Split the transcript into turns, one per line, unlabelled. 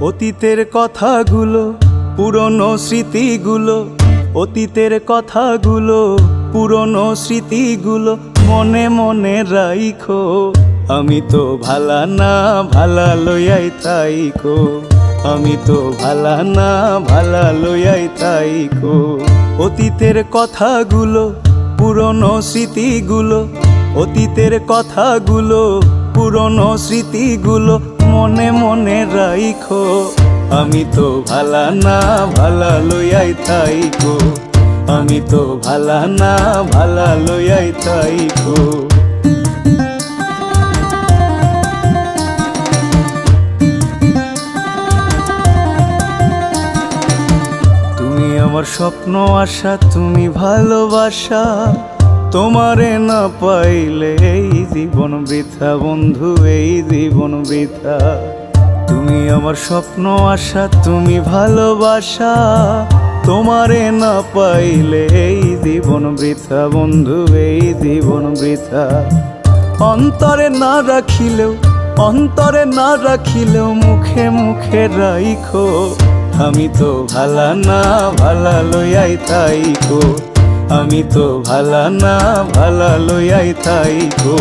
অতীতের কথাগুলো, পুরনো স্মৃতিগুলো, অতীতের কথাগুলো, পুরনো স্মৃতিগুলো মনে মনে রাইখো। আমি তো ভালা না ভালা লইয়াই তাইকো, আমি তো ভালা না ভালা লইয়াই তাইকো। অতীতের কথাগুলো, পুরনো স্মৃতিগুলো, অতীতের কথাগুলো, পুরনো স্মৃতিগুলো মনে মনে রাইখো। আমি তো ভালা না ভালা লইয়াই তাইকো, আমি তো ভালা না ভালা লইয়াই তাইকো। তুমি আমার স্বপ্ন আশা, তুমি ভালোবাসা, তোমারে না পাইলে এই জীবন বৃথা বন্ধু, এই জীবন বৃথা। তুমি আমার স্বপ্ন আশা, তুমি ভালোবাসা, তোমারে না পাইলে এই জীবন বৃথা বন্ধু, এই জীবন বৃথা। অন্তরে না রাখিলেও, অন্তরে না রাখিলেও মুখে মুখে রাইখো। আমি তো ভালা না ভালা লইয়াই তাইকো, আমি তো ভালা না ভালা লইয়াই তাইকো।